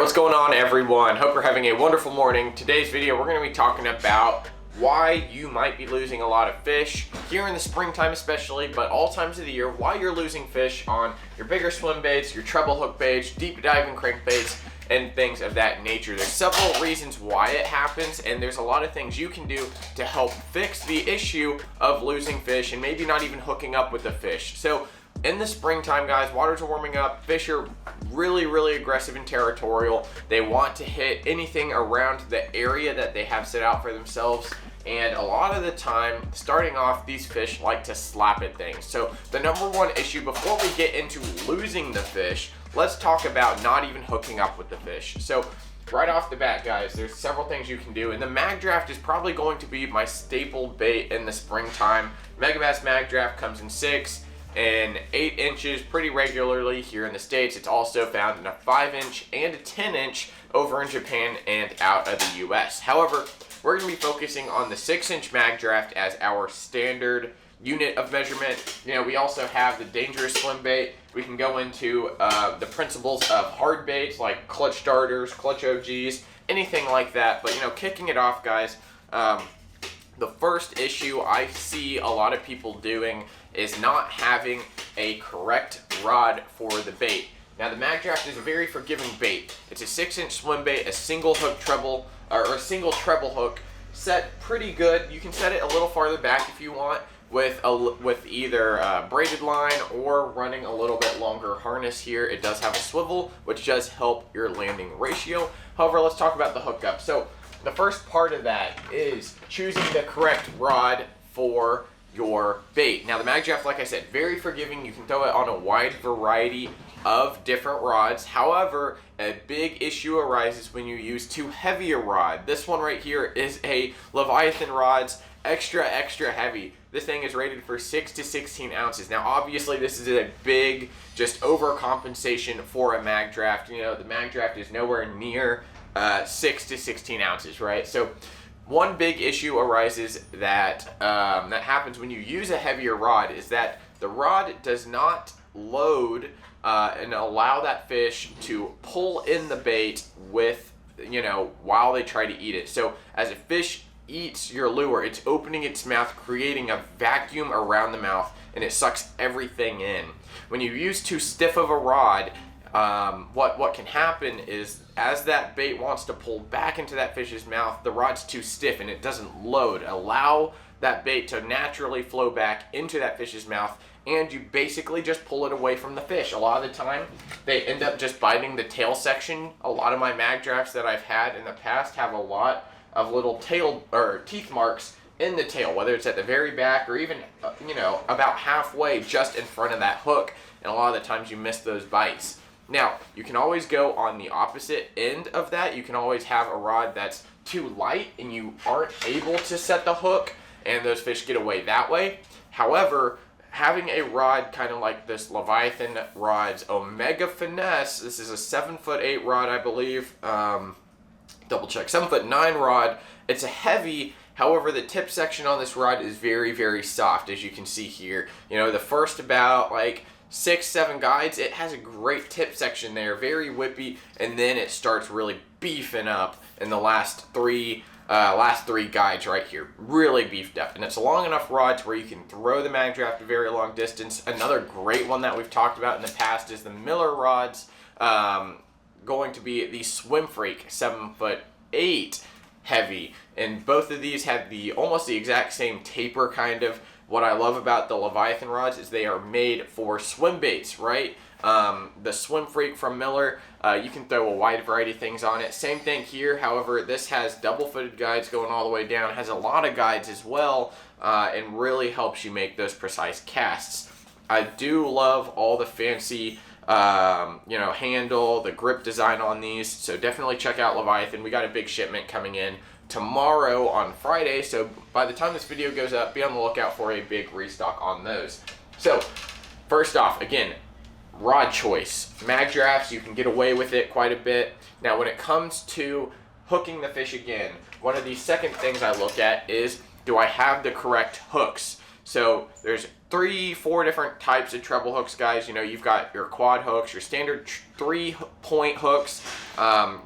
What's going on, everyone? Hope you're having a wonderful morning. Today's video, we're going to be talking about why you might be losing a lot of fish here in the springtime especially, but all times of the year, why you're losing fish on your bigger swim baits, your treble hook baits, deep diving crankbaits, and things of that nature. There's several reasons why it happens, and there's a lot of things you can do to help fix the issue of losing fish and maybe not even hooking up with the fish. So in the springtime, guys, waters are warming up. Fish are really aggressive and territorial. They want to hit anything around the area that they have set out for themselves. And a lot of the time, starting off, these fish like to slap at things. So the number one issue before we get into losing the fish, let's talk about not even hooking up with the fish. So right off the bat, guys, there's several things you can do, and the mag draft is probably going to be my staple bait in the springtime. Megabass mag draft comes in 6 and 8 inches pretty regularly here in the States. It's also found in a 5-inch and a 10-inch over in Japan and out of the US. However, we're going to be focusing on the 6-inch mag draft as our standard unit of measurement. You know, we also have the dangerous swim bait. We can go into the principles of hard baits like clutch starters, clutch OGs, anything like that. But, you know, kicking it off, guys, the first issue I see a lot of people doing is not having a correct rod for the bait. Now, the mag draft is a very forgiving bait. It's a 6-inch swim bait, a single hook treble, or a single treble hook, set pretty good. You can set it a little farther back if you want, with either braided line or running a little bit longer harness here. It does have a swivel, which does help your landing ratio. However, let's talk about the hookup. So the first part of that is choosing the correct rod for your bait. Now, the mag draft, like I said, very forgiving. You can throw it on a wide variety of different rods. However, a big issue arises when you use too heavy a rod. This one right here is a Leviathan rods, extra heavy. This thing is rated for 6 to 16 ounces. Now, obviously, this is a big, just overcompensation for a mag draft. You know, the mag draft is nowhere near 6 to 16 ounces, right? So one big issue arises that that happens when you use a heavier rod is that the rod does not load and allow that fish to pull in the bait with, you know, while they try to eat it. So as a fish eats your lure, it's opening its mouth, creating a vacuum around the mouth, and it sucks everything in. When you use too stiff of a rod, what can happen is as that bait wants to pull back into that fish's mouth, the rod's too stiff and it doesn't load. Allow that bait to naturally flow back into that fish's mouth, and you basically just pull it away from the fish. A lot of the time, they end up just biting the tail section. A lot of my mag drafts that I've had in the past have a lot of little tail or teeth marks in the tail, whether it's at the very back or even, you know, about halfway just in front of that hook. And a lot of the times you miss those bites. Now, you can always go on the opposite end of that. You can always have a rod that's too light and you aren't able to set the hook, and those fish get away that way. However, having a rod kind of like this Leviathan rod's Omega Finesse, this is a 7'8" rod, I believe. Double check, 7'9" rod. It's a heavy. However, the tip section on this rod is very soft, as you can see here. You know, the first about like 6-7 guides, it has a great tip section there, very whippy, and then it starts really beefing up in the last three guides right here, really beefed up. And it's a long enough rod to where you can throw the mag draft a very long distance. Another great one that we've talked about in the past is the Miller rods, going to be the Swim Freak 7'8" heavy, and both of these have almost the exact same taper kind of. What I love about the Leviathan rods is they are made for swim baits, right? The Swim Freak from Miller, you can throw a wide variety of things on it. Same thing here. However, this has double-footed guides going all the way down, has a lot of guides as well, and really helps you make those precise casts. I do love all the fancy, you know, handle, the grip design on these, so definitely check out Leviathan. We got a big shipment coming in tomorrow on Friday, so by the time this video goes up, be on the lookout for a big restock on those. So first off, again, rod choice. Mag drafts, you can get away with it quite a bit. Now, when it comes to hooking the fish again, one of the second things I look at is, do I have the correct hooks? So there's 4 different types of treble hooks, guys. You know, you've got your quad hooks, your standard 3-point hooks.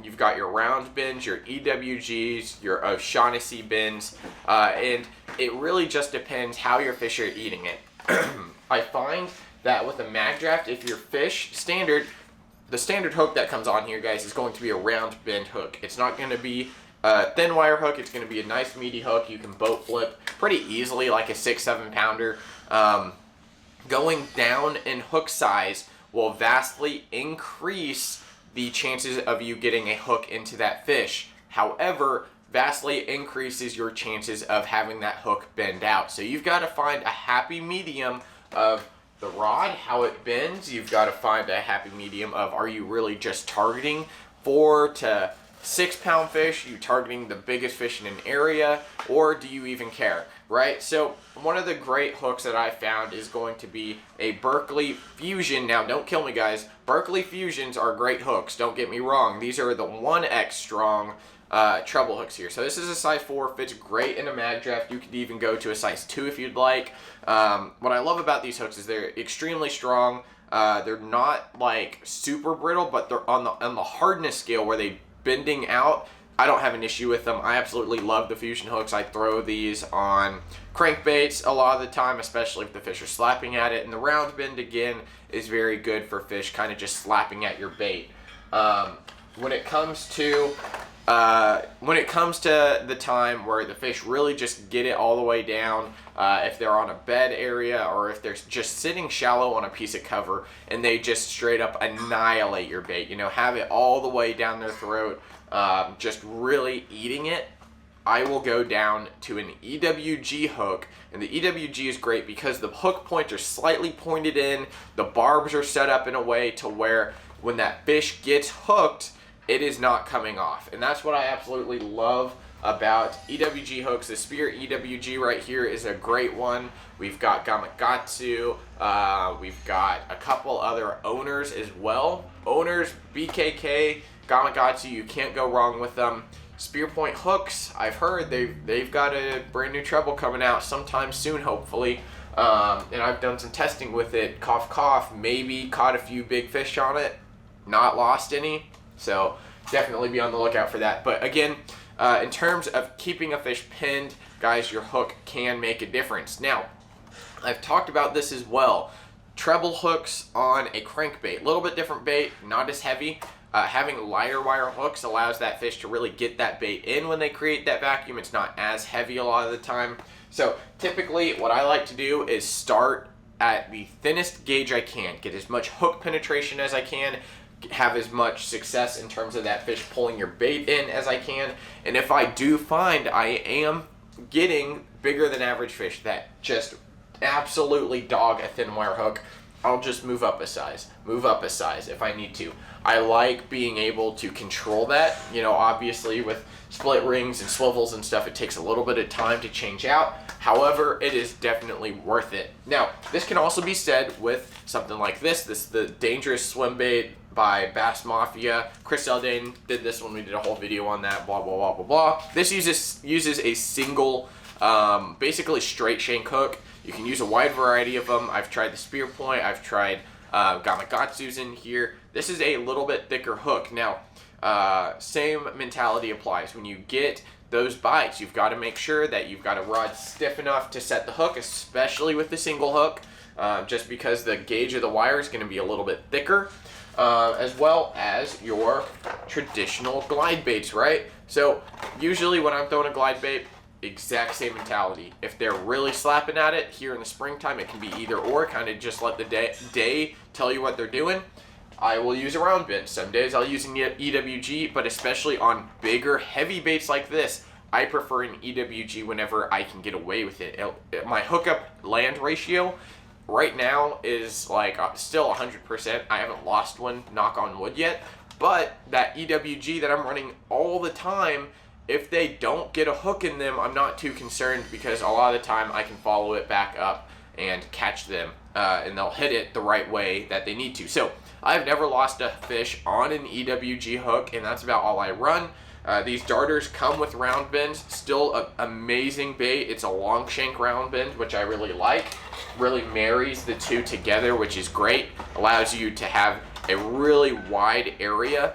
You've got your round bends, your EWGs, your O'Shaughnessy bends, and it really just depends how your fish are eating it. I find that with a mag draft, if your fish the standard hook that comes on here, guys, is going to be a round bend hook. It's not going to be a thin wire hook. It's going to be a nice meaty hook. You can boat flip pretty easily, like a 6-7 pounder. Going down in hook size will vastly increase the chances of you getting a hook into that fish. However, vastly increases your chances of having that hook bend out. So you've got to find a happy medium of the rod, how it bends. You've got to find a happy medium of, are you really just targeting 4 to 6 pound fish? Are you targeting the biggest fish in an area, or do you even care, right? So one of the great hooks that I found is going to be a Berkley Fusion. Now, don't kill me, guys. Berkley Fusions are great hooks. Don't get me wrong. These are the 1X strong treble hooks here. So this is a size 4, fits great in a mag draft. You could even go to a size 2 if you'd like. What I love about these hooks is they're extremely strong. They're not like super brittle, but they're on the hardness scale where they bending out. I don't have an issue with them. I absolutely love the Fusion hooks. I throw these on crankbaits a lot of the time, especially if the fish are slapping at it. And the round bend, again, is very good for fish kind of just slapping at your bait. When it comes to the time where the fish really just get it all the way down, if they're on a bed area or if they're just sitting shallow on a piece of cover and they just straight up annihilate your bait, you know, have it all the way down their throat, just really eating it, I will go down to an EWG hook. And the EWG is great because the hook points are slightly pointed in, the barbs are set up in a way to where when that fish gets hooked, it is not coming off. And that's what I absolutely love about EWG hooks. The Spear EWG right here is a great one. We've got Gamakatsu. We've got a couple other owners as well. Owners, BKK, Gamakatsu, you can't go wrong with them. Spear point hooks, I've heard they've got a brand new treble coming out sometime soon, hopefully. And I've done some testing with it. Cough, cough. Maybe caught a few big fish on it. Not lost any. So definitely be on the lookout for that. But again, in terms of keeping a fish pinned, guys, your hook can make a difference. Now, I've talked about this as well. Treble hooks on a crankbait. A little bit different bait, not as heavy. Having lighter wire hooks allows that fish to really get that bait in when they create that vacuum. It's not as heavy a lot of the time. So typically what I like to do is start at the thinnest gauge I can. Get as much hook penetration as I can. Have as much success in terms of that fish pulling your bait in as I can. And if I do find I am getting bigger than average fish that just absolutely dog a thin wire hook, I'll just move up a size if I need to. I like being able to control that. You know, obviously with split rings and swivels and stuff, it takes a little bit of time to change out. However, it is definitely worth it. Now, this can also be said with something like this. This is the Dangerous Swim Bait by Bass Mafia. Chris Eldane did this when we did a whole video on that, blah, blah, blah, blah, blah. This uses a single, basically straight shank hook. You can use a wide variety of them. I've tried the Spear Point. I've tried Gamakatsu's in here. This is a little bit thicker hook. Now, same mentality applies. When you get those bites, you've got to make sure that you've got a rod stiff enough to set the hook, especially with the single hook, just because the gauge of the wire is going to be a little bit thicker, as well as your traditional glide baits, right? So usually when I'm throwing a glide bait, exact same mentality. If they're really slapping at it here in the springtime, it can be either or, kind of just let the day tell you what they're doing. I will use a round bend. Some days I'll use an EWG, but especially on bigger, heavy baits like this, I prefer an EWG whenever I can get away with it. My hookup land ratio right now is like still 100%. I haven't lost one, knock on wood, yet. But that EWG that I'm running all the time, if they don't get a hook in them, I'm not too concerned because a lot of the time I can follow it back up and catch them, and they'll hit it the right way that they need to. So I've never lost a fish on an EWG hook, and that's about all I run. These darters come with round bends, still an amazing bait. It's a long shank round bend, which I really like. Really marries the two together, which is great. Allows you to have a really wide area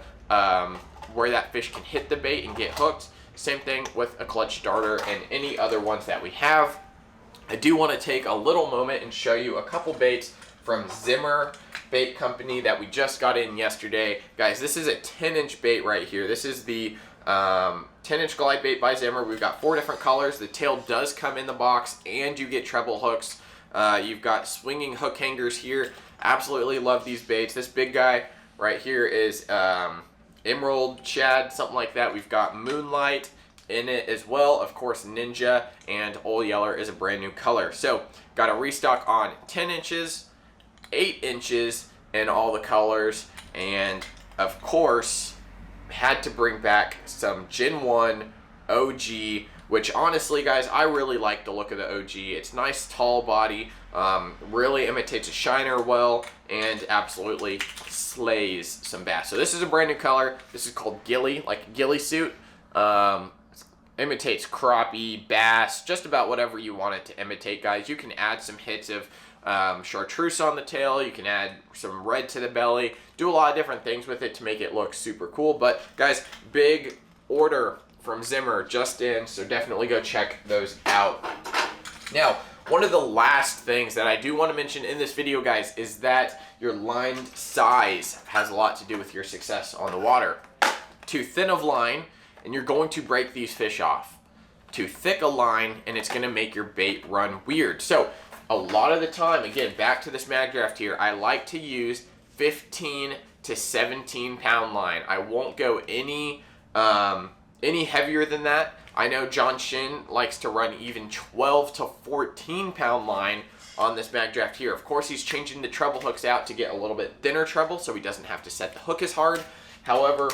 where that fish can hit the bait and get hooked. Same thing with a clutch darter and any other ones that we have. I do want to take a little moment and show you a couple baits from Zimmer Bait Company that we just got in yesterday. Guys, this is a 10-inch bait right here. This is the 10-inch glide bait by Zimmer. We've got 4 different colors. The tail does come in the box, and you get treble hooks. You've got swinging hook hangers here. Absolutely love these baits. This big guy right here is Emerald Shad, something like that. We've got Moonlight in it as well. Of course, Ninja and Old Yeller is a brand new color. So got a restock on 10 inches, 8 inches, and all the colors. And of course, had to bring back some Gen 1 OG, which honestly, guys, I really like the look of the OG. It's nice, tall body, really imitates a shiner well, and absolutely slays some bass. So this is a brand new color. This is called Gilly, like a ghillie suit. Imitates crappie, bass, just about whatever you want it to imitate, guys. You can add some hits of chartreuse on the tail. You can add some red to the belly. Do a lot of different things with it to make it look super cool. But guys, big order from Zimmer just in, so definitely go check those out. Now, one of the last things that I do want to mention in this video, guys, is that your line size has a lot to do with your success on the water. Too thin of line, and you're going to break these fish off. Too thick a line, and it's going to make your bait run weird. So a lot of the time, again, back to this mag draft here, I like to use 15 to 17 pound line. I won't go any heavier than that. I know John Shin likes to run even 12 to 14 pound line on this mag draft here. Of course, he's changing the treble hooks out to get a little bit thinner treble, so he doesn't have to set the hook as hard. However,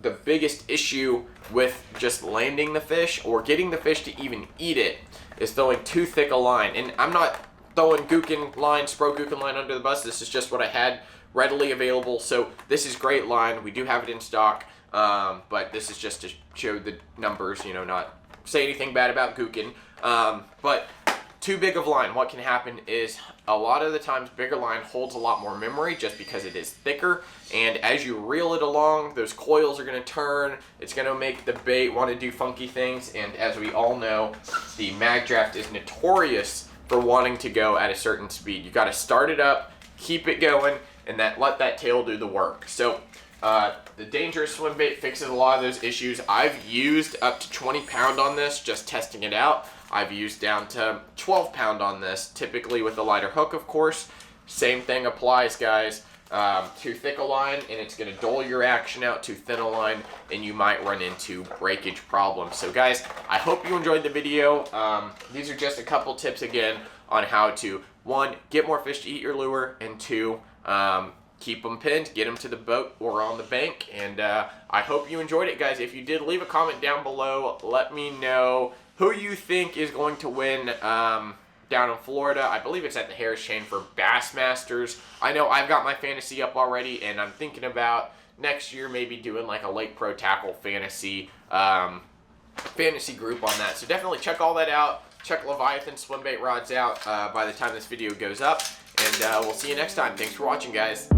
the biggest issue with just landing the fish or getting the fish to even eat it is throwing too thick a line. And I'm not throwing Gookin line, Spro Gookin line under the bus. This is just what I had readily available. So this is great line. We do have it in stock, but this is just to show the numbers, you know, not say anything bad about Gookin. But too big of line, what can happen is a lot of the times bigger line holds a lot more memory just because it is thicker, and as you reel it along, those coils are going to turn. It's going to make the bait want to do funky things, and as we all know, the mag draft is notorious for wanting to go at a certain speed. You got to start it up, keep it going, and let that tail do the work. So the Dangerous Swim Bait fixes a lot of those issues. I've used up to 20 pound on this, just testing it out. I've used down to 12 pound on this, typically with a lighter hook, of course. Same thing applies, guys. Too thick a line, and it's going to dull your action out. Too thin a line, and you might run into breakage problems. So, guys, I hope you enjoyed the video. These are just a couple tips, again, on how to, 1, get more fish to eat your lure, and 2, keep them pinned, get them to the boat or on the bank. And I hope you enjoyed it, guys. If you did, leave a comment down below. Let me know who you think is going to win down in Florida. I believe it's at the Harris Chain for Bassmasters. I know I've got my fantasy up already, and I'm thinking about next year maybe doing like a Lake Pro Tackle fantasy group on that. So definitely check all that out. Check Leviathan swim bait rods out by the time this video goes up. And we'll see you next time. Thanks for watching, guys.